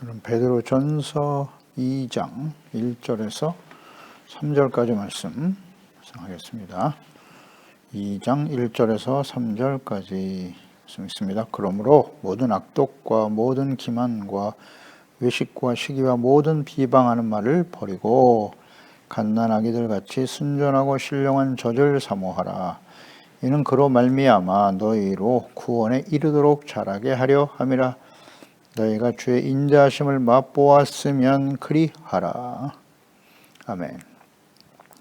오늘은 베드로전서 2장 1절에서 3절까지 말씀 하겠습니다. 2장 1절에서 3절까지 말씀 있습니다. 그러므로 모든 악독과 모든 기만과 외식과 시기와 모든 비방하는 말을 버리고 갓난아기들 같이 순전하고 신령한 젖을 사모하라. 이는 그로 말미암아 너희로 구원에 이르도록 자라게 하려 함이라. 너희가 주의 인자하심을 맛보았으면 그리하라. 아멘.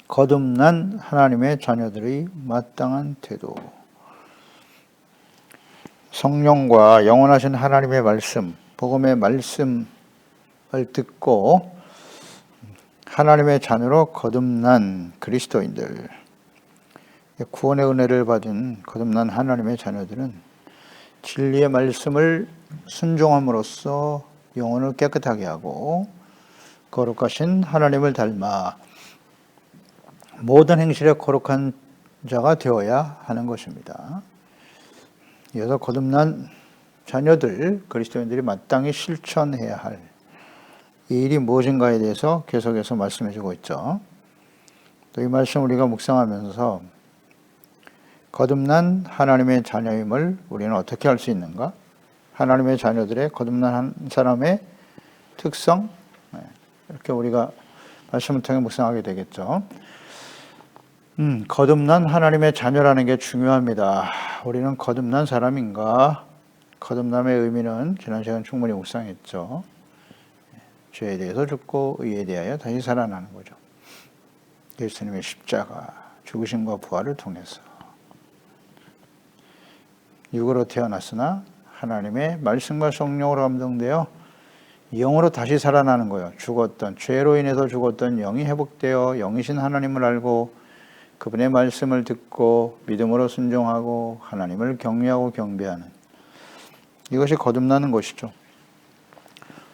거듭난 하나님의 자녀들의 마땅한 태도. 성령과 영원하신 하나님의 말씀, 복음의 말씀을 듣고 하나님의 자녀로 거듭난 그리스도인들, 구원의 은혜를 받은 거듭난 하나님의 자녀들은 진리의 말씀을 순종함으로써 영혼을 깨끗하게 하고 거룩하신 하나님을 닮아 모든 행실에 거룩한 자가 되어야 하는 것입니다. 이어서 거듭난 자녀들, 그리스도인들이 마땅히 실천해야 할 이 일이 무엇인가에 대해서 계속해서 말씀해주고 있죠. 또 이 말씀 우리가 묵상하면서 거듭난 하나님의 자녀임을 우리는 어떻게 알 수 있는가? 하나님의 자녀들의 거듭난 한 사람의 특성, 이렇게 우리가 말씀을 통해 묵상하게 되겠죠. 거듭난 하나님의 자녀라는 게 중요합니다. 우리는 거듭난 사람인가? 거듭남의 의미는 지난 시간 충분히 묵상했죠. 죄에 대해서 죽고 의에 대하여 다시 살아나는 거죠. 예수님의 십자가, 죽으심과 부활을 통해서 육으로 태어났으나 하나님의 말씀과 성령으로 감동되어 영으로 다시 살아나는 거예요. 죽었던, 죄로 인해서 죽었던 영이 회복되어 영이신 하나님을 알고 그분의 말씀을 듣고 믿음으로 순종하고 하나님을 경외하고 경배하는, 이것이 거듭나는 것이죠.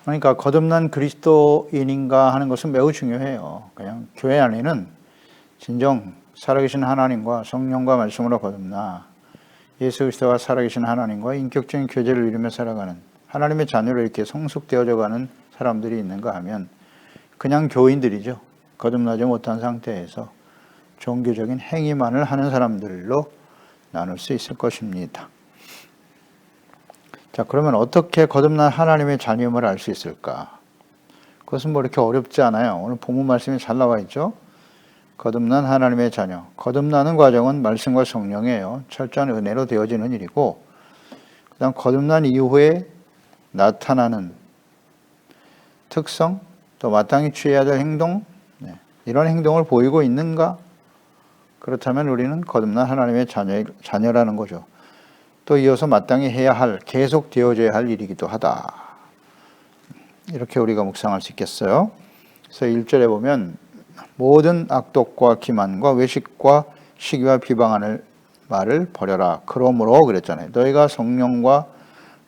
그러니까 거듭난 그리스도인인가 하는 것은 매우 중요해요. 그냥 교회 안에는 진정 살아계신 하나님과 성령과 말씀으로 거듭나 예수 그리스도와 살아계신 하나님과 인격적인 교제를 이루며 살아가는 하나님의 자녀로 이렇게 성숙되어져 가는 사람들이 있는가 하면 그냥 교인들이죠. 거듭나지 못한 상태에서 종교적인 행위만을 하는 사람들로 나눌 수 있을 것입니다. 자, 그러면 어떻게 거듭난 하나님의 자녀임을 알 수 있을까? 그것은 뭐 이렇게 어렵지 않아요. 오늘 본문 말씀이 잘 나와 있죠. 거듭난 하나님의 자녀. 거듭나는 과정은 말씀과 성령이에요. 철저한 은혜로 되어지는 일이고, 그 다음 거듭난 이후에 나타나는 특성, 또 마땅히 취해야 될 행동, 이런 행동을 보이고 있는가? 그렇다면 우리는 거듭난 하나님의 자녀라는 거죠. 또 이어서 마땅히 해야 할, 계속 되어져야 할 일이기도 하다. 이렇게 우리가 묵상할 수 있겠어요. 그래서 1절에 보면 모든 악독과 기만과 외식과 시기와 비방하는 말을 버려라. 그러므로 그랬잖아요. 너희가 성령과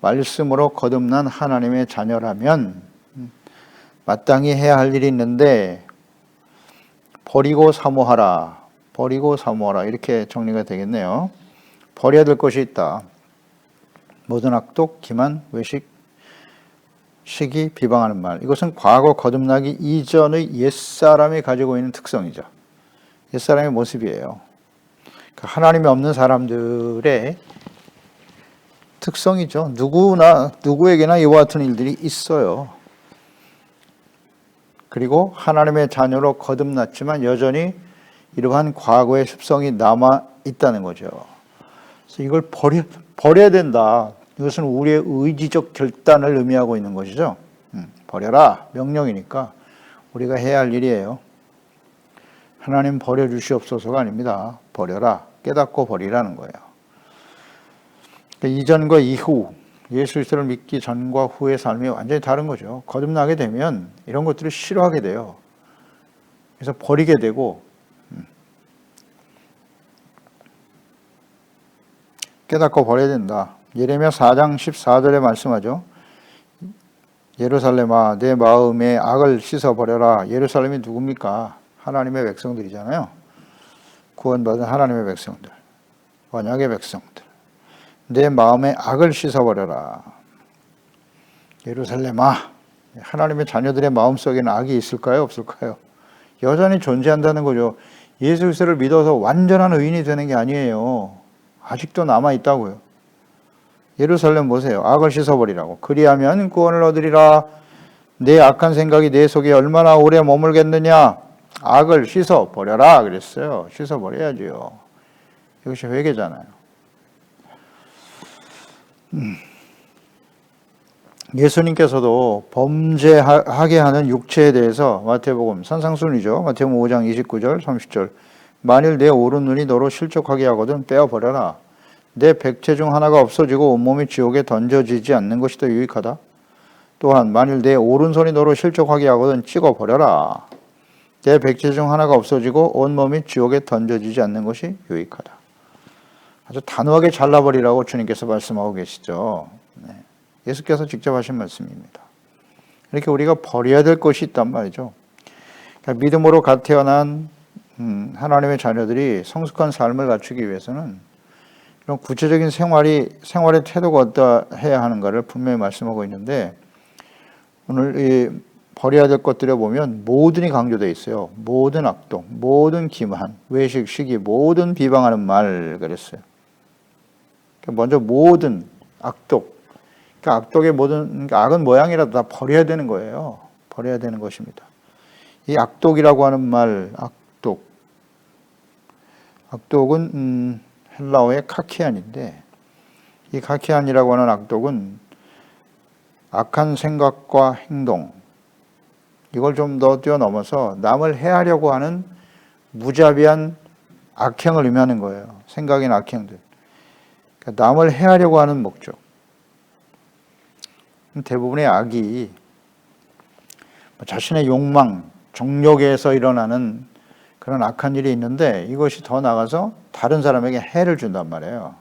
말씀으로 거듭난 하나님의 자녀라면 마땅히 해야 할 일이 있는데 버리고 사모하라. 버리고 사모하라. 이렇게 정리가 되겠네요. 버려야 될 것이 있다. 모든 악독, 기만, 외식, 시기, 비방하는 말. 이것은 과거 거듭나기 이전의 옛사람이 가지고 있는 특성이죠. 옛사람의 모습이에요. 하나님이 없는 사람들의 특성이죠. 누구에게나 이와 같은 일들이 있어요. 그리고 하나님의 자녀로 거듭났지만 여전히 이러한 과거의 습성이 남아 있다는 거죠. 그래서 이걸 버려야 된다. 이것은 우리의 의지적 결단을 의미하고 있는 것이죠. 버려라. 명령이니까 우리가 해야 할 일이에요. 하나님 버려주시옵소서가 아닙니다. 버려라. 깨닫고 버리라는 거예요. 그러니까 이전과 이후, 예수 그리스도를 믿기 전과 후의 삶이 완전히 다른 거죠. 거듭나게 되면 이런 것들을 싫어하게 돼요. 그래서 버리게 되고 깨닫고 버려야 된다. 예레미야 4장 14절에 말씀하죠. 예루살렘아 내 마음의 악을 씻어버려라. 예루살렘이 누굽니까? 하나님의 백성들이잖아요. 구원받은 하나님의 백성들, 언약의 백성들. 내 마음의 악을 씻어버려라. 예루살렘아, 하나님의 자녀들의 마음속에는 악이 있을까요? 없을까요? 여전히 존재한다는 거죠. 예수 그리스도를 믿어서 완전한 의인이 되는 게 아니에요. 아직도 남아있다고요. 예루살렘 보세요. 악을 씻어버리라고. 그리하면 구원을 얻으리라. 내 악한 생각이 내 속에 얼마나 오래 머물겠느냐. 악을 씻어버려라 그랬어요. 씻어버려야지요. 이것이 회개잖아요. 예수님께서도 범죄하게 하는 육체에 대해서 마태복음 산상순이죠. 마태복음 5장 29절 30절 만일 내 오른 눈이 너로 실족하게 하거든 떼어버려라. 내 백체 중 하나가 없어지고 온몸이 지옥에 던져지지 않는 것이 더 유익하다. 또한 만일 내 오른손이 너로 실족하게 하거든 찍어버려라. 내 백체 중 하나가 없어지고 온몸이 지옥에 던져지지 않는 것이 유익하다. 아주 단호하게 잘라버리라고 주님께서 말씀하고 계시죠. 네. 예수께서 직접 하신 말씀입니다. 이렇게 우리가 버려야 될 것이 있단 말이죠. 그러니까 믿음으로 갓 태어난 하나님의 자녀들이 성숙한 삶을 갖추기 위해서는 이런 구체적인 생활의 태도가 어떠해야 하는가를 분명히 말씀하고 있는데 오늘 이 버려야 될 것들에 보면 모든이 강조되어 있어요. 모든 악독, 모든 기만, 외식, 시기, 모든 비방하는 말 그랬어요. 먼저 모든 악독, 그러니까 악독의 모든 악은 모양이라도 다 버려야 되는 거예요. 버려야 되는 것입니다. 이 악독이라고 하는 말, 악독은 헬라어의 카키안인데 이 카키안이라고 하는 악독은 악한 생각과 행동, 이걸 좀 더 뛰어넘어서 남을 해하려고 하는 무자비한 악행을 의미하는 거예요. 생각이나 악행들. 그러니까 남을 해하려고 하는 목적. 대부분의 악이 자신의 욕망, 정욕에서 일어나는 그런 악한 일이 있는데 이것이 더 나가서 다른 사람에게 해를 준단 말이에요.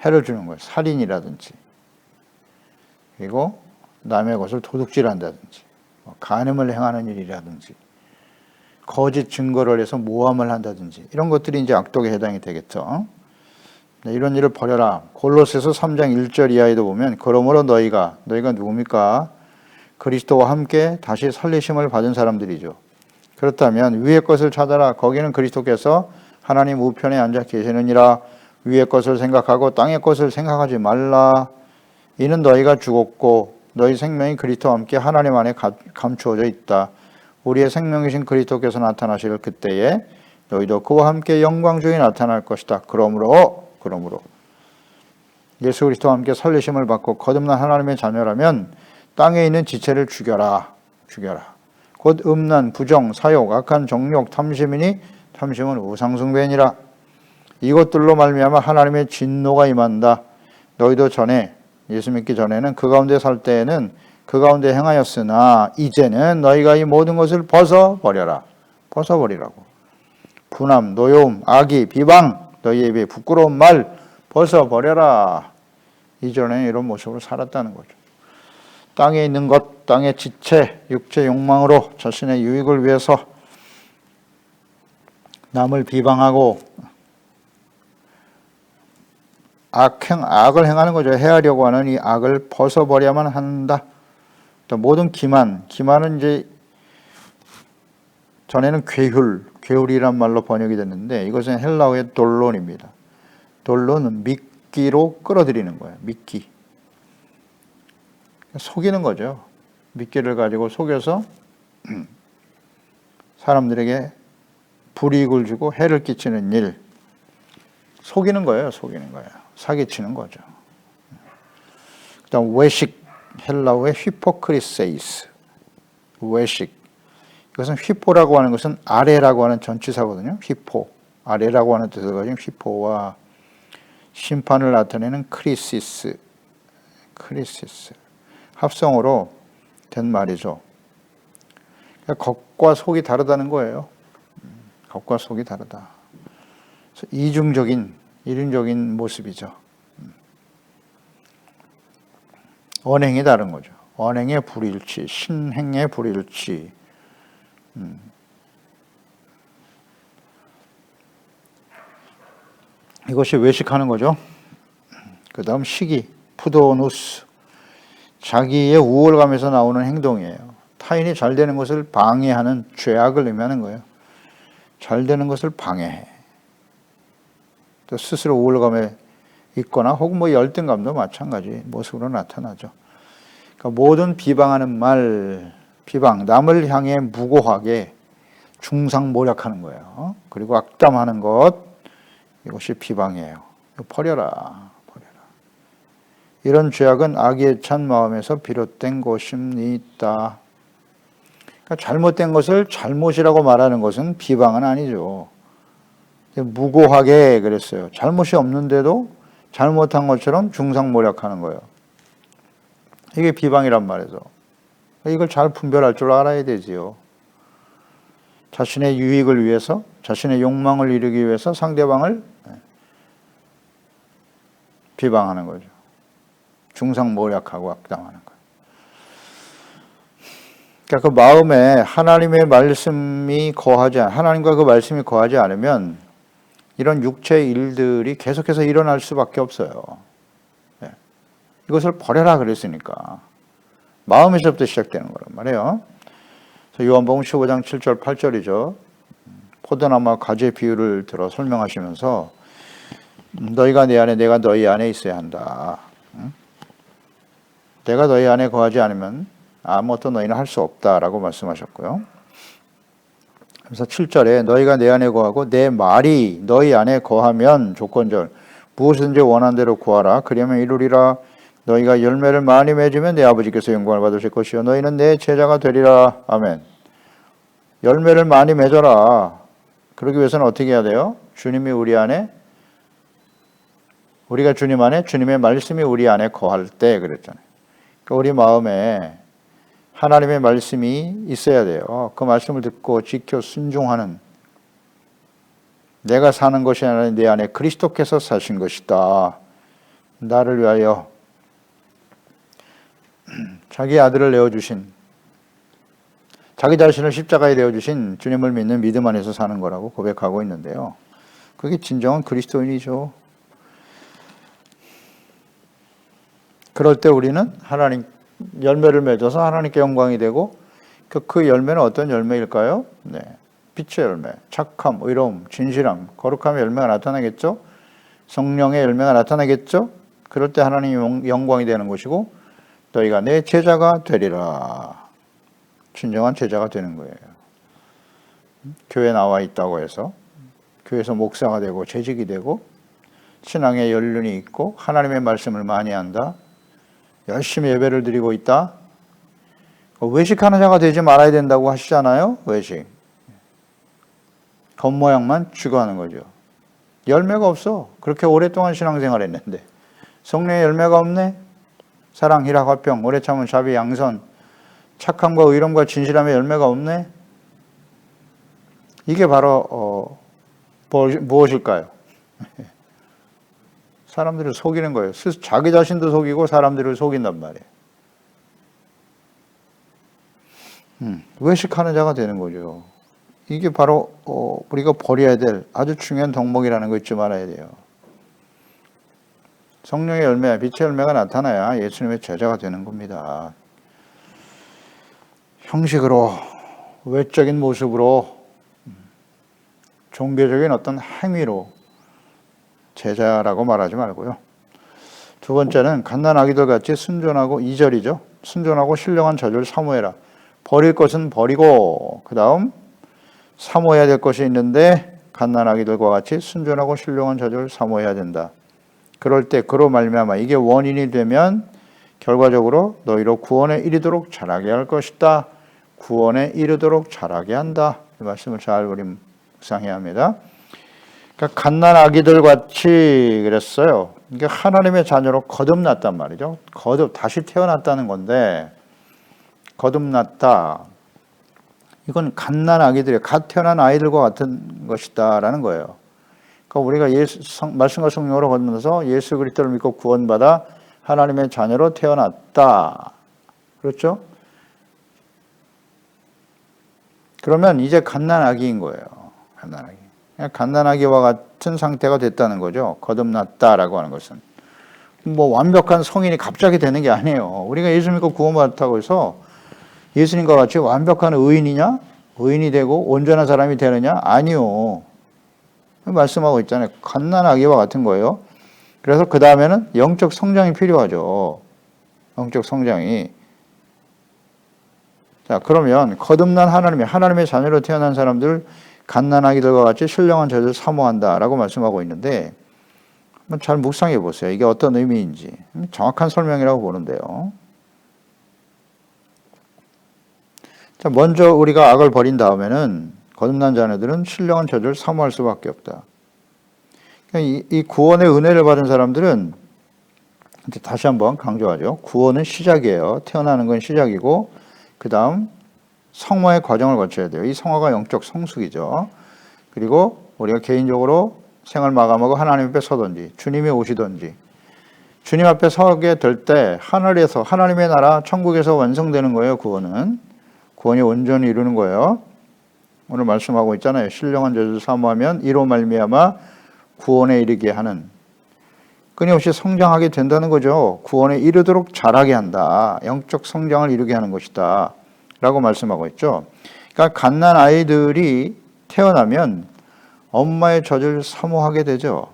해를 주는 거예요. 살인이라든지 그리고 남의 것을 도둑질한다든지 간음을 행하는 일이라든지 거짓 증거를 해서 모함을 한다든지 이런 것들이 이제 악독에 해당이 되겠죠. 네, 이런 일을 버려라. 골로새서 3장 1절 이하에도 보면 그러므로 너희가 누굽니까? 그리스도와 함께 다시 살리심을 받은 사람들이죠. 그렇다면 위의 것을 찾아라. 거기는 그리스도께서 하나님 우편에 앉아 계시느니라. 위의 것을 생각하고 땅의 것을 생각하지 말라. 이는 너희가 죽었고 너희 생명이 그리스도와 함께 하나님 안에 감추어져 있다. 우리의 생명이신 그리스도께서 나타나실 그때에 너희도 그와 함께 영광 중에 나타날 것이다. 그러므로 예수 그리스도와 함께 살리심을 받고 거듭난 하나님의 자녀라면 땅에 있는 지체를 죽여라. 곧 음란, 부정, 사욕, 악한 정욕, 탐심이니 탐심은 우상숭배니라. 이것들로 말미암아 하나님의 진노가 임한다. 너희도 전에 예수 믿기 전에는 그 가운데 살 때에는 그 가운데 행하였으나 이제는 너희가 이 모든 것을 벗어버려라. 벗어버리라고. 분함, 노여움, 악의, 비방, 너희의 입에 부끄러운 말 벗어버려라. 이전에는 이런 모습으로 살았다는 거죠. 땅에 있는 것, 땅의 지체, 육체 욕망으로 자신의 유익을 위해서 남을 비방하고 악을 행하는 거죠. 해하려고 하는 이 악을 벗어버려야만 한다. 또 모든 기만은 이제 전에는 괴hul이란 말로 번역이 됐는데 이것은 헬라어의 돌론입니다. 돌론은 미끼로 끌어들이는 거예요. 미끼. 속이는 거죠. 미끼를 가지고 속여서 사람들에게 불이익을 주고 해를 끼치는 일. 속이는 거예요. 사기치는 거죠. 그다음 외식, 헬라어의 휘포크리세이스. 외식. 이것은 휘포라고 하는 것은 아래라고 하는 전치사거든요. 휘포. 아래라고 하는 뜻을 가진 휘포와 심판을 나타내는 크리시스. 합성어로 된 말이죠. 그러니까 겉과 속이 다르다는 거예요. 겉과 속이 다르다. 이중적인 모습이죠. 언행이 다른 거죠. 언행의 불일치, 신행의 불일치. 이것이 외식하는 거죠. 그 다음 시기, 푸도누스. 자기의 우월감에서 나오는 행동이에요. 타인이 잘 되는 것을 방해하는 죄악을 의미하는 거예요. 잘 되는 것을 방해해. 또 스스로 우월감에 있거나 혹은 뭐 열등감도 마찬가지 모습으로 나타나죠. 그러니까 모든 비방하는 말, 비방, 남을 향해 무고하게 중상모략하는 거예요. 그리고 악담하는 것, 이것이 비방이에요. 버려라. 이런 죄악은 악에 찬 마음에서 비롯된 것입니다. 그러니까 잘못된 것을 잘못이라고 말하는 것은 비방은 아니죠. 무고하게 그랬어요. 잘못이 없는데도 잘못한 것처럼 중상모략하는 거예요. 이게 비방이란 말이죠. 이걸 잘 분별할 줄 알아야 되지요. 자신의 유익을 위해서, 자신의 욕망을 이루기 위해서 상대방을 비방하는 거죠. 중상모략하고 악담하는 거예요. 그러니까 그 마음에 하나님의 말씀이 거하지 하나님과 그 말씀이 거하지 않으면 이런 육체의 일들이 계속해서 일어날 수밖에 없어요. 네. 이것을 버려라 그랬으니까 마음에서부터 시작되는 거란 말이에요. 요한복음 15장 7절 8절이죠. 포도나무와 가지의 비유를 들어 설명하시면서 너희가 내 안에 내가 너희 안에 있어야 한다. 내가 너희 안에 거하지 않으면 아무것도 너희는 할 수 없다라고 말씀하셨고요. 그래서 7절에 너희가 내 안에 거하고 내 말이 너희 안에 거하면 조건절 무엇이든지 원하는 대로 구하라. 그러면 이루리라. 너희가 열매를 많이 맺으면 내 아버지께서 영광을 받으실 것이요 너희는 내 제자가 되리라. 아멘. 열매를 많이 맺어라. 그러기 위해서는 어떻게 해야 돼요? 주님이 우리 안에, 우리가 주님 안에, 주님의 말씀이 우리 안에 거할 때 그랬잖아요. 그러니까 우리 마음에 하나님의 말씀이 있어야 돼요. 그 말씀을 듣고 지켜 순종하는, 내가 사는 것이 아니라 내 안에 그리스도께서 사신 것이다. 나를 위하여 자기 아들을 내어주신, 자기 자신을 십자가에 내어주신 주님을 믿는 믿음 안에서 사는 거라고 고백하고 있는데요. 그게 진정한 그리스도인이죠. 그럴 때 우리는 하나님 열매를 맺어서 하나님께 영광이 되고 그 열매는 어떤 열매일까요? 네, 빛의 열매, 착함, 의로움, 진실함, 거룩함의 열매가 나타나겠죠. 성령의 열매가 나타나겠죠. 그럴 때 하나님 영광이 되는 것이고 너희가 내 제자가 되리라. 진정한 제자가 되는 거예요. 교회에 나와 있다고 해서 교회에서 목사가 되고 재직이 되고 신앙의 연륜이 있고 하나님의 말씀을 많이 한다. 열심히 예배를 드리고 있다. 외식하는 자가 되지 말아야 된다고 하시잖아요. 외식. 겉모양만 추구하는 거죠. 열매가 없어. 그렇게 오랫동안 신앙생활 했는데 성령의 열매가 없네. 사랑, 희락, 화평, 오래 참은 자비, 양선, 착함과 의로움과 진실함의 열매가 없네. 이게 바로 무엇일까요? 사람들을 속이는 거예요. 자기 자신도 속이고 사람들을 속인단 말이에요. 외식하는 자가 되는 거죠. 이게 바로 우리가 버려야 될 아주 중요한 덕목이라는 거 잊지 말아야 돼요. 성령의 열매, 빛의 열매가 나타나야 예수님의 제자가 되는 겁니다. 형식으로, 외적인 모습으로, 종교적인 어떤 행위로 제자라고 말하지 말고요. 두 번째는 갓난아기들 같이 순전하고 2절이죠. 순전하고 신령한 자를 사모해라. 버릴 것은 버리고 그 다음 사모해야 될 것이 있는데 갓난아기들과 같이 순전하고 신령한 자를 사모해야 된다. 그럴 때 그로 말미암아 이게 원인이 되면 결과적으로 너희로 구원에 이르도록 자라게 할 것이다. 구원에 이르도록 자라게 한다. 이 말씀을 잘 우리 묵상해야 합니다. 그러니까 갓난아기들 같이 그랬어요. 이게 하나님의 자녀로 거듭났단 말이죠. 다시 태어났다는 건데 거듭났다. 이건 갓난아기들이 갓 태어난 아이들과 같은 것이다라는 거예요. 그러니까 우리가 말씀과 성령으로 거듭나서 예수 그리스도를 믿고 구원받아 하나님의 자녀로 태어났다. 그렇죠? 그러면 이제 갓난아기인 거예요. 갓난아기와 같은 상태가 됐다는 거죠. 거듭났다라고 하는 것은. 뭐 완벽한 성인이 갑자기 되는 게 아니에요. 우리가 예수 믿고 구원받았다고 해서 예수님과 같이 완벽한 의인이냐? 의인이 되고 온전한 사람이 되느냐? 아니요. 말씀하고 있잖아요. 갓난아기와 같은 거예요. 그래서 그 다음에는 영적 성장이 필요하죠. 영적 성장이. 자, 그러면 거듭난 하나님의 자녀로 태어난 사람들, 갓난아기들과 같이 신령한 저를 사모한다라고 말씀하고 있는데, 한번 잘 묵상해 보세요. 이게 어떤 의미인지. 정확한 설명이라고 보는데요. 자, 먼저 우리가 악을 버린 다음에는 거듭난 자녀들은 신령한 저주를 사모할 수밖에 없다. 이 구원의 은혜를 받은 사람들은 다시 한번 강조하죠. 구원은 시작이에요. 태어나는 건 시작이고 그 다음 성화의 과정을 거쳐야 돼요. 이 성화가 영적 성숙이죠. 그리고 우리가 개인적으로 생을 마감하고 하나님 앞에 서든지 주님이 오시든지 주님 앞에 서게 될 때 하늘에서 하나님의 나라 천국에서 완성되는 거예요. 구원이 온전히 이루는 거예요. 오늘 말씀하고 있잖아요. 신령한 저주를 사모하면 이로 말미암아 구원에 이르게 하는, 끊임없이 성장하게 된다는 거죠. 구원에 이르도록 자라게 한다. 영적 성장을 이루게 하는 것이다 라고 말씀하고 있죠. 그러니까 갓난 아이들이 태어나면 엄마의 젖을 사모하게 되죠.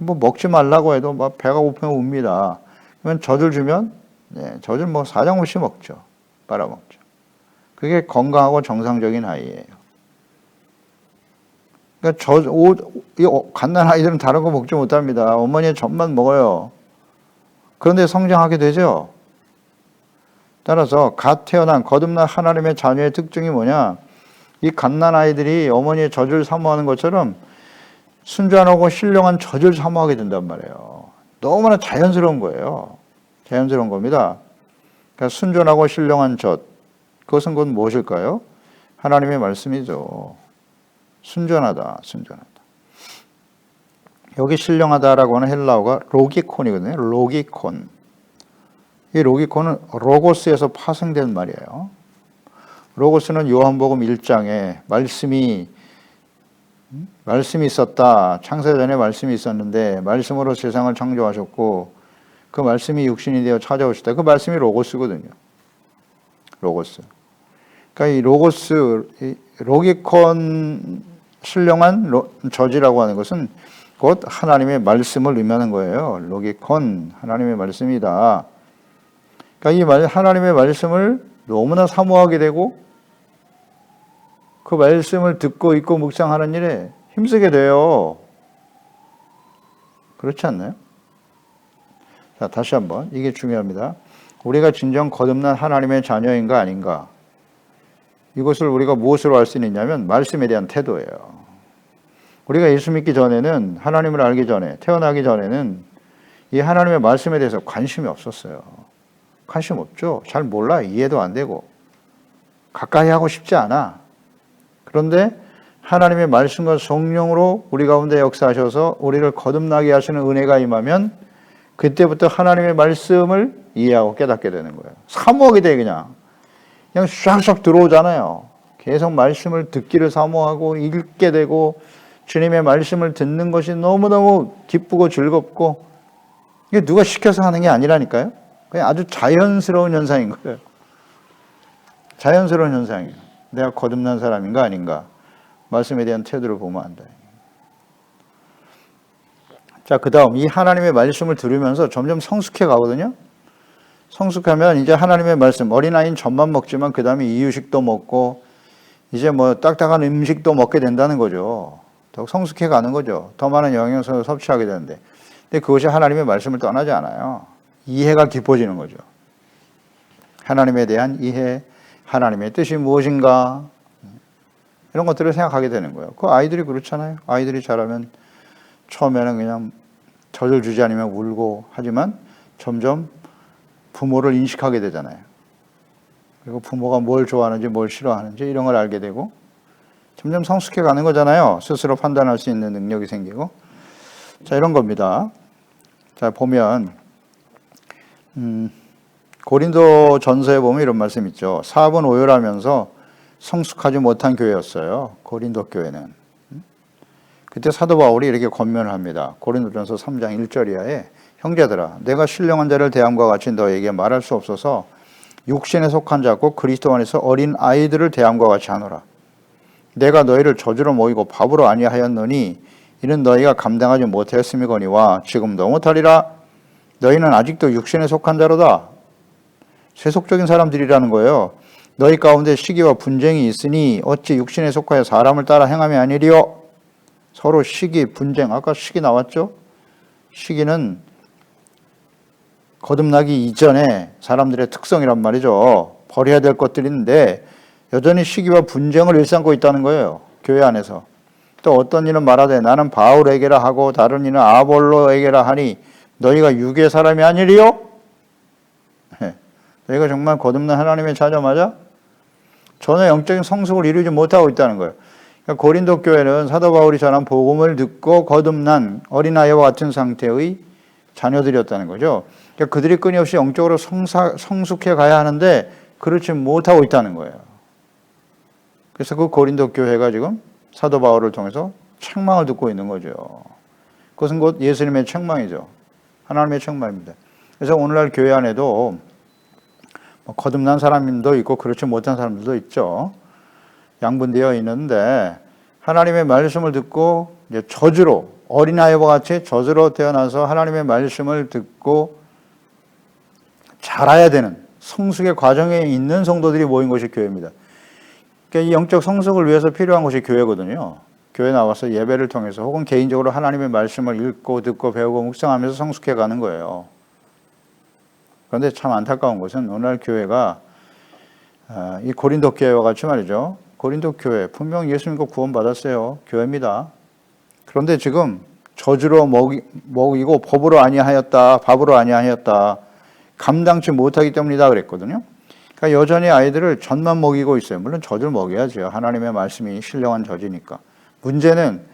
뭐 먹지 말라고 해도 막 배가 고프면 웁니다. 그러면 젖을 주면 젖을 뭐 사정없이 먹죠. 빨아먹죠. 그게 건강하고 정상적인 아이예요. 그러니까 갓난 아이들은 다른 거 먹지 못합니다. 어머니의 젖만 먹어요. 그런데 성장하게 되죠. 따라서 갓 태어난 거듭난 하나님의 자녀의 특징이 뭐냐? 이 갓난 아이들이 어머니의 젖을 사모하는 것처럼 순전하고 신령한 젖을 사모하게 된단 말이에요. 너무나 자연스러운 거예요. 자연스러운 겁니다. 그러니까 순전하고 신령한 젖. 그것은 곧 무엇일까요? 하나님의 말씀이죠. 순전하다. 여기 신령하다라고 하는 헬라어가 로기콘이거든요. 로기콘. 이 로기콘은 로고스에서 파생된 말이에요. 로고스는 요한복음 1장에 말씀이 있었다. 창세전에 말씀이 있었는데 말씀으로 세상을 창조하셨고 그 말씀이 육신이 되어 찾아오셨다. 그 말씀이 로고스거든요. 로고스. 그러니까 이 로고스, 로기콘 신령한 저지라고 하는 것은 곧 하나님의 말씀을 의미하는 거예요. 로기콘, 하나님의 말씀이다. 그러니까 이 하나님의 말씀을 너무나 사모하게 되고 그 말씀을 듣고 읽고 묵상하는 일에 힘쓰게 돼요. 그렇지 않나요? 자, 다시 한번 이게 중요합니다. 우리가 진정 거듭난 하나님의 자녀인가 아닌가? 이것을 우리가 무엇으로 알 수 있냐면 말씀에 대한 태도예요. 우리가 예수 믿기 전에는, 하나님을 알기 전에, 태어나기 전에는 이 하나님의 말씀에 대해서 관심이 없었어요. 관심 없죠. 잘 몰라. 이해도 안 되고 가까이 하고 싶지 않아. 그런데 하나님의 말씀과 성령으로 우리 가운데 역사하셔서 우리를 거듭나게 하시는 은혜가 임하면 그때부터 하나님의 말씀을 이해하고 깨닫게 되는 거예요. 사모하게 돼. 그냥 샥샥 들어오잖아요. 계속 말씀을 듣기를 사모하고 읽게 되고 주님의 말씀을 듣는 것이 너무너무 기쁘고 즐겁고, 이게 누가 시켜서 하는 게 아니라니까요. 그냥 아주 자연스러운 현상인 거예요. 자연스러운 현상이에요. 내가 거듭난 사람인가 아닌가. 말씀에 대한 태도를 보면 안다. 자, 그 다음 이 하나님의 말씀을 들으면서 점점 성숙해 가거든요. 성숙하면 이제 하나님의 말씀, 어린아이는 젖만 먹지만 그 다음에 이유식도 먹고 이제 뭐 딱딱한 음식도 먹게 된다는 거죠. 더 성숙해 가는 거죠. 더 많은 영양소를 섭취하게 되는데. 근데 그것이 하나님의 말씀을 떠나지 않아요. 이해가 깊어지는 거죠. 하나님에 대한 이해, 하나님의 뜻이 무엇인가, 이런 것들을 생각하게 되는 거예요. 그 아이들이 그렇잖아요. 아이들이 자라면 처음에는 그냥 젖을 주지 않으면 울고 하지만 점점 부모를 인식하게 되잖아요. 그리고 부모가 뭘 좋아하는지 뭘 싫어하는지 이런 걸 알게 되고 점점 성숙해 가는 거잖아요. 스스로 판단할 수 있는 능력이 생기고. 자, 이런 겁니다. 자, 보면 고린도 전서에 보면 이런 말씀 있죠. 사업은 오열하면서 성숙하지 못한 교회였어요. 고린도 교회는. 그때 사도 바울이 이렇게 권면을 합니다. 고린도전서 3장 1절 이하에 형제들아, 내가 신령한 자를 대함과 같이 너에게 말할 수 없어서 육신에 속한 자고 그리스도 안에서 어린 아이들을 대함과 같이 하노라. 내가 너희를 저주로 모이고 밥으로 아니하였노니 이는 너희가 감당하지 못하였음이거니와 지금도 못하리라. 너희는 아직도 육신에 속한 자로다. 세속적인 사람들이라는 거예요. 너희 가운데 시기와 분쟁이 있으니 어찌 육신에 속하여 사람을 따라 행함이 아니리요. 서로 시기, 분쟁. 아까 시기 나왔죠? 시기는 거듭나기 이전에 사람들의 특성이란 말이죠. 버려야 될 것들이 있는데 여전히 시기와 분쟁을 일삼고 있다는 거예요. 교회 안에서. 또 어떤 이는 말하되 나는 바울에게라 하고 다른 이는 아볼로에게라 하니 너희가 육의 사람이 아니리요? 너희가 정말 거듭난 하나님의 자녀 맞아? 전혀 영적인 성숙을 이루지 못하고 있다는 거예요. 그러니까 고린도 교회는 사도 바울이 전한 복음을 듣고 거듭난 어린아이와 같은 상태의 자녀들이었다는 거죠. 그러니까 그들이 끊임없이 영적으로 성숙해 가야 하는데 그렇지 못하고 있다는 거예요. 그래서 그 고린도 교회가 지금 사도 바울을 통해서 책망을 듣고 있는 거죠. 그것은 곧 예수님의 책망이죠. 하나님의 책망입니다. 그래서 오늘날 교회 안에도 거듭난 사람도 있고 그렇지 못한 사람들도 있죠. 양분되어 있는데 하나님의 말씀을 듣고 이제 저주로 어린아이와 같이 저주로 태어나서 하나님의 말씀을 듣고 자라야 되는 성숙의 과정에 있는 성도들이 모인 것이 교회입니다. 그러니까 이 영적 성숙을 위해서 필요한 것이 교회거든요. 교회 나와서 예배를 통해서 혹은 개인적으로 하나님의 말씀을 읽고 듣고 배우고 묵상하면서 성숙해 가는 거예요. 그런데 참 안타까운 것은 오늘 교회가 이 고린도 교회와 같이 말이죠. 고린도 교회 분명 예수 믿고 구원받았어요. 교회입니다. 그런데 지금 저주로 먹이고 법으로 아니하였다. 밥으로 아니하였다. 감당치 못하기 때문이다 그랬거든요. 그러니까 여전히 아이들을 젖만 먹이고 있어요. 물론 젖을 먹여야죠. 하나님의 말씀이 신령한 젖이니까. 문제는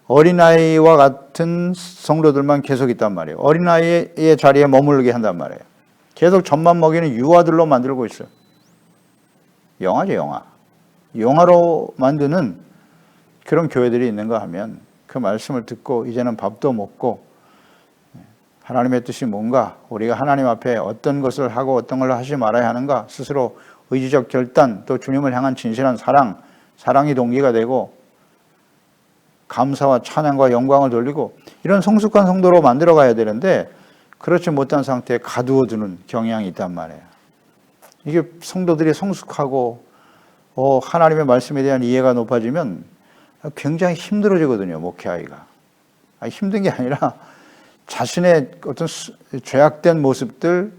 어린아이와 같은 성도들만 계속 있단 말이에요. 어린아이의 자리에 머물게 한단 말이에요. 계속 젖만 먹이는 유아들로 만들고 있어요. 영아죠, 영아. 영아로 만드는 그런 교회들이 있는가 하면 그 말씀을 듣고 이제는 밥도 먹고 하나님의 뜻이 뭔가 우리가 하나님 앞에 어떤 것을 하고 어떤 걸 하지 말아야 하는가 스스로 의지적 결단 또 주님을 향한 진실한 사랑이 동기가 되고 감사와 찬양과 영광을 돌리고 이런 성숙한 성도로 만들어 가야 되는데 그렇지 못한 상태에 가두어두는 경향이 있단 말이에요. 이게 성도들이 성숙하고 하나님의 말씀에 대한 이해가 높아지면 굉장히 힘들어지거든요. 목회하기가. 힘든 게 아니라 자신의 어떤 죄악된 모습들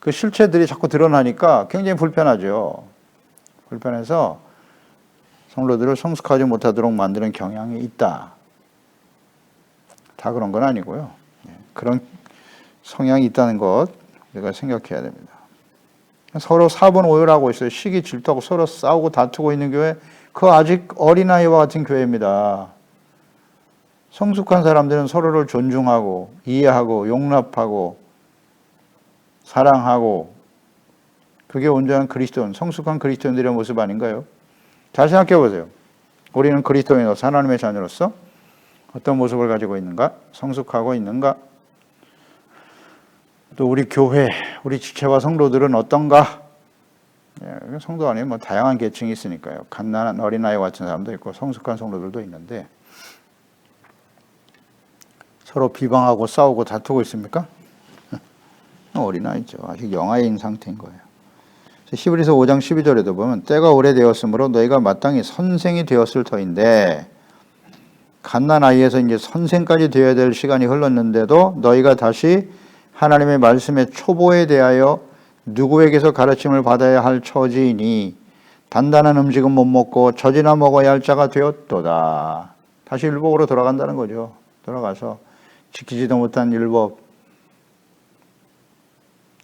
그 실체들이 자꾸 드러나니까 굉장히 불편하죠. 불편해서 성도들을 성숙하지 못하도록 만드는 경향이 있다. 다 그런 건 아니고요. 그런 성향이 있다는 것 우리가 생각해야 됩니다. 서로 사분오열하고 있어요. 시기 질투하고 서로 싸우고 다투고 있는 교회, 그거 아직 어린아이와 같은 교회입니다. 성숙한 사람들은 서로를 존중하고 이해하고 용납하고 사랑하고 그게 온전한 그리스도인, 성숙한 그리스도인들의 모습 아닌가요? 잘 생각해 보세요. 우리는 그리스도인으로서 하나님의 자녀로서 어떤 모습을 가지고 있는가? 성숙하고 있는가? 또 우리 교회, 우리 지체와 성도들은 어떤가? 성도 안에 다양한 계층이 있으니까요. 갓난한 어린아이 같은 사람도 있고 성숙한 성도들도 있는데 서로 비방하고 싸우고 다투고 있습니까? 어린아이죠. 아직 영아인 상태인 거예요. 히브리서 5장 12절에도 보면 때가 오래되었으므로 너희가 마땅히 선생이 되었을 터인데 갓난아이에서 이제 선생까지 되어야 될 시간이 흘렀는데도 너희가 다시 하나님의 말씀의 초보에 대하여 누구에게서 가르침을 받아야 할 처지이니 단단한 음식은 못 먹고 젖이나 먹어야 할 자가 되었도다. 다시 율법으로 돌아간다는 거죠. 돌아가서 지키지도 못한 율법,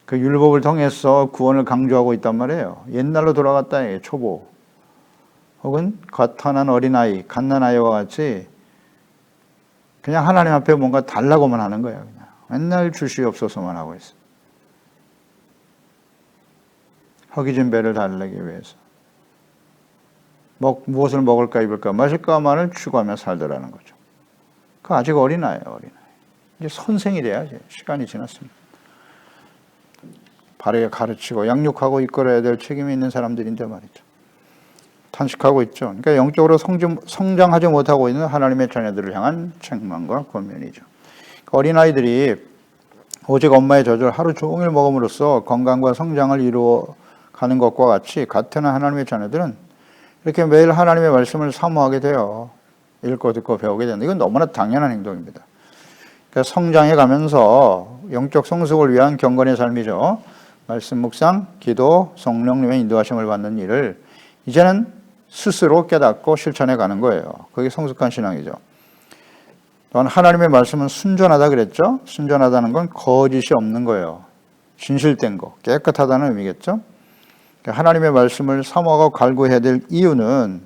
그 율법을 통해서 구원을 강조하고 있단 말이에요. 옛날로 돌아갔다, 초보. 혹은 갓난한 어린아이, 갓난아이와 같이 그냥 하나님 앞에 뭔가 달라고만 하는 거예요. 그냥. 맨날 주시옵소서만 하고 있어요. 허기진 배를 달래기 위해서. 무엇을 먹을까 입을까 마실까만을 추구하며 살더라는 거죠. 그 아직 어린아이예요. 어린아이. 이제 선생이 돼야지. 시간이 지났습니다. 바르게 가르치고 양육하고 이끌어야 될 책임이 있는 사람들인데 말이죠. 탄식하고 있죠. 그러니까 영적으로 성장하지 못하고 있는 하나님의 자녀들을 향한 책망과 권면이죠. 그러니까 어린아이들이 오직 엄마의 젖을 하루 종일 먹음으로써 건강과 성장을 이루어가는 것과 같은 하나님의 자녀들은 이렇게 매일 하나님의 말씀을 사모하게 돼요. 읽고 듣고 배우게 된다. 이건 너무나 당연한 행동입니다. 그러니까 성장해 가면서 영적 성숙을 위한 경건의 삶이죠. 말씀 묵상, 기도, 성령님의 인도하심을 받는 일을 이제는 스스로 깨닫고 실천해 가는 거예요. 그게 성숙한 신앙이죠. 또한 하나님의 말씀은 순전하다 그랬죠. 순전하다는 건 거짓이 없는 거예요. 진실된 거, 깨끗하다는 의미겠죠. 하나님의 말씀을 사모하고 갈구해야 될 이유는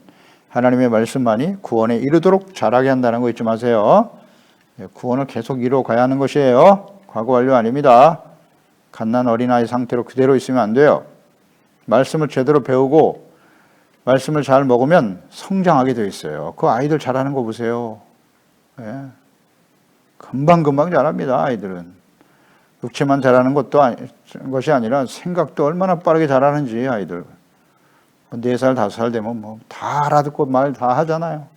하나님의 말씀만이 구원에 이르도록 자라게 한다는 거 잊지 마세요. 구원을 계속 이루어 가야 하는 것이에요. 과거 완료 아닙니다. 갓난 어린아이 상태로 그대로 있으면 안 돼요. 말씀을 제대로 배우고 말씀을 잘 먹으면 성장하게 되어 있어요. 그 아이들 잘하는 거 보세요. 예. 금방 자랍니다. 아이들은. 육체만 잘하는 것이 아니라 생각도 얼마나 빠르게 잘하는지 아이들. 4살, 5살 되면 뭐 다 알아듣고 말 다 하잖아요.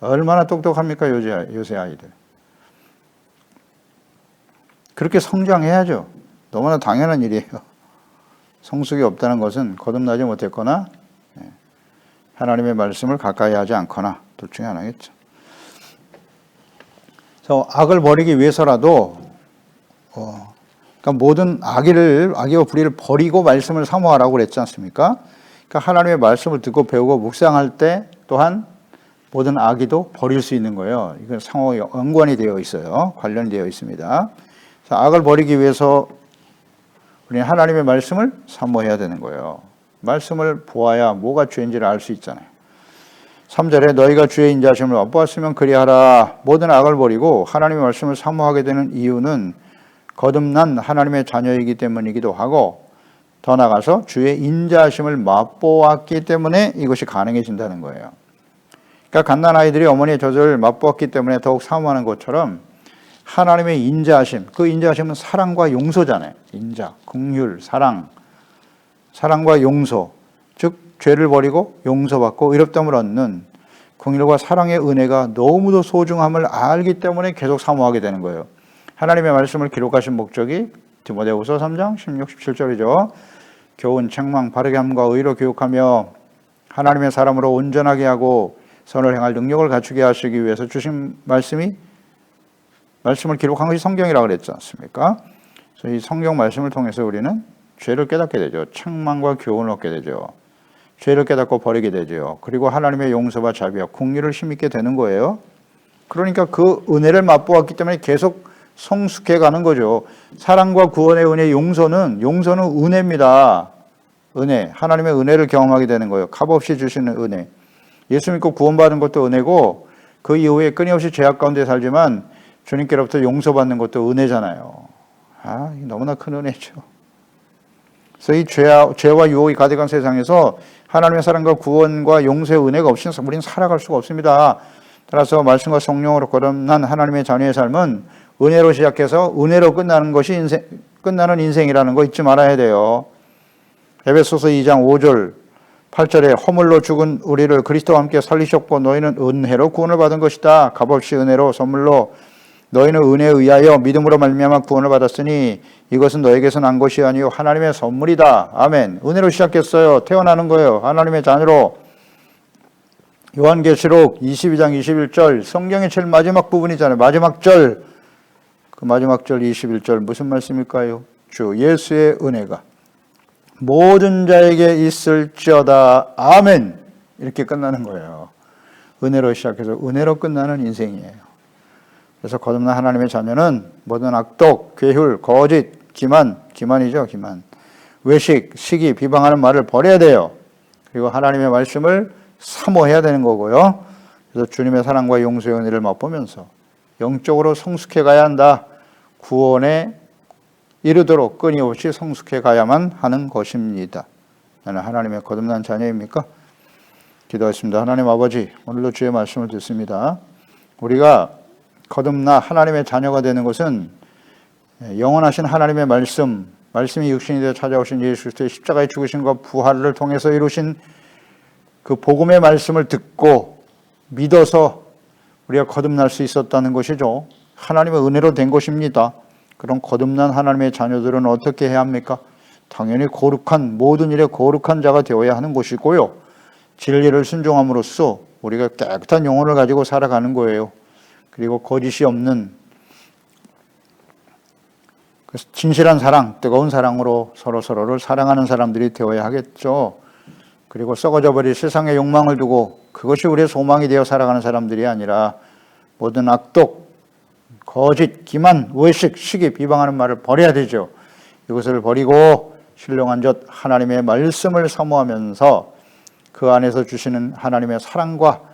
얼마나 똑똑합니까 요새 아이들. 그렇게 성장해야죠. 너무나 당연한 일이에요. 성숙이 없다는 것은 거듭나지 못했거나 하나님의 말씀을 가까이 하지 않거나 둘 중에 하나겠죠. 그래서 악을 버리기 위해서라도 그러니까 모든 악의와 불의를 버리고 말씀을 사모하라고 그랬지 않습니까? 그러니까 하나님의 말씀을 듣고 배우고 묵상할 때 또한 모든 악의도 버릴 수 있는 거예요. 이건 상호 연관이 되어 있어요. 관련이 되어 있습니다. 그래서 악을 버리기 위해서 우리는 하나님의 말씀을 사모해야 되는 거예요. 말씀을 보아야 뭐가 죄인지를 알 수 있잖아요. 3절에 너희가 주의 인자하심을 맛보았으면 그리하라. 모든 악을 버리고 하나님의 말씀을 사모하게 되는 이유는 거듭난 하나님의 자녀이기 때문이기도 하고 더 나아가서 주의 인자하심을 맛보았기 때문에 이것이 가능해진다는 거예요. 그러니까 갓난아이들이 어머니의 젖을 맛보았기 때문에 더욱 사모하는 것처럼 하나님의 인자하심, 그 인자하심은 사랑과 용서잖아요. 인자, 긍휼, 사랑과 용서, 즉 죄를 버리고 용서받고 의롭다함을 얻는 긍휼과 사랑의 은혜가 너무도 소중함을 알기 때문에 계속 사모하게 되는 거예요. 하나님의 말씀을 기록하신 목적이 디모데후서 3장 16, 17절이죠. 교훈, 책망, 바르게 함과 의로 교육하며 하나님의 사람으로 온전하게 하고 선을 행할 능력을 갖추게 하시기 위해서 주신 말씀을 기록한 것이 성경이라고 그랬지 않습니까? 그래서 이 성경 말씀을 통해서 우리는 죄를 깨닫게 되죠. 책망과 교훈을 얻게 되죠. 죄를 깨닫고 버리게 되죠. 그리고 하나님의 용서와 자비와 긍휼을 힘입게 되는 거예요. 그러니까 그 은혜를 맛보았기 때문에 계속 성숙해 가는 거죠. 사랑과 구원의 은혜, 용서는 은혜입니다. 은혜, 하나님의 은혜를 경험하게 되는 거예요. 값없이 주시는 은혜. 예수 믿고 구원받은 것도 은혜고 그 이후에 끊임없이 죄악 가운데 살지만 주님께로부터 용서받는 것도 은혜잖아요. 너무나 큰 은혜죠. 그래서 이 죄와 유혹이 가득한 세상에서 하나님의 사랑과 구원과 용서의 은혜가 없이는 우리는 살아갈 수가 없습니다. 따라서 말씀과 성령으로 거듭난 하나님의 자녀의 삶은 은혜로 시작해서 은혜로 끝나는 인생이라는 거 잊지 말아야 돼요. 에베소서 2장 5절 8절에 허물로 죽은 우리를 그리스도와 함께 살리셨고 너희는 은혜로 구원을 받은 것이다. 값없이 은혜로 선물로 너희는 은혜에 의하여 믿음으로 말미암아 구원을 받았으니 이것은 너에게서 난 것이 아니요 하나님의 선물이다. 아멘. 은혜로 시작했어요. 태어나는 거예요. 하나님의 자녀로. 요한계시록 22장 21절 성경의 제일 마지막 부분이잖아요. 마지막 절. 그 마지막 절 21절 무슨 말씀일까요? 주 예수의 은혜가 모든 자에게 있을지어다. 아멘. 이렇게 끝나는 거예요. 은혜로 시작해서 은혜로 끝나는 인생이에요. 그래서 거듭난 하나님의 자녀는 모든 악독, 괴휼, 거짓, 기만이죠. 외식, 시기, 비방하는 말을 버려야 돼요. 그리고 하나님의 말씀을 사모해야 되는 거고요. 그래서 주님의 사랑과 용서의 은혜를 맛보면서 영적으로 성숙해 가야 한다. 구원에 이르도록 끊임없이 성숙해 가야만 하는 것입니다. 나는 하나님의 거듭난 자녀입니까? 기도하겠습니다. 하나님 아버지, 오늘도 주의 말씀을 듣습니다. 우리가 거듭나 하나님의 자녀가 되는 것은 영원하신 하나님의 말씀이 육신이 되어 찾아오신 예수 그리스도의 십자가의 죽으심과 부활을 통해서 이루신 그 복음의 말씀을 듣고 믿어서 우리가 거듭날 수 있었다는 것이죠. 하나님의 은혜로 된 것입니다. 그럼 거듭난 하나님의 자녀들은 어떻게 해야 합니까? 당연히 모든 일에 거룩한 자가 되어야 하는 것이고요. 진리를 순종함으로써 우리가 깨끗한 영혼을 가지고 살아가는 거예요. 그리고 거짓이 없는 진실한 사랑, 뜨거운 사랑으로 서로를 사랑하는 사람들이 되어야 하겠죠. 그리고 썩어져 버릴 세상의 욕망을 두고 그것이 우리의 소망이 되어 살아가는 사람들이 아니라 모든 악독, 거짓, 기만, 외식, 시기, 비방하는 말을 버려야 되죠. 이것을 버리고 신령한 젖 하나님의 말씀을 사모하면서 그 안에서 주시는 하나님의 사랑과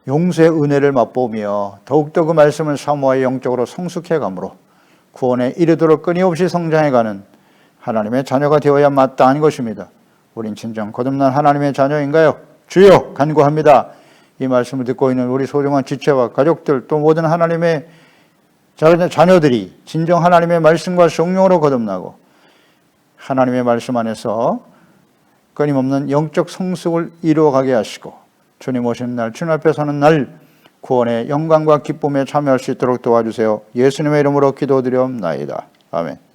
용서의 은혜를 맛보며 더욱더 그 말씀을 사모하여 영적으로 성숙해 가므로 구원에 이르도록 끊임없이 성장해가는 하나님의 자녀가 되어야 마땅한 것입니다. 우린 진정 거듭난 하나님의 자녀인가요? 주여 간구합니다. 이 말씀을 듣고 있는 우리 소중한 지체와 가족들 또 모든 하나님의 자녀들이 진정 하나님의 말씀과 성령으로 거듭나고 하나님의 말씀 안에서 끊임없는 영적 성숙을 이루어가게 하시고 주님 오시는 날, 주님 앞에 서는 날 구원의 영광과 기쁨에 참여할 수 있도록 도와주세요. 예수님의 이름으로 기도드리옵나이다. 아멘.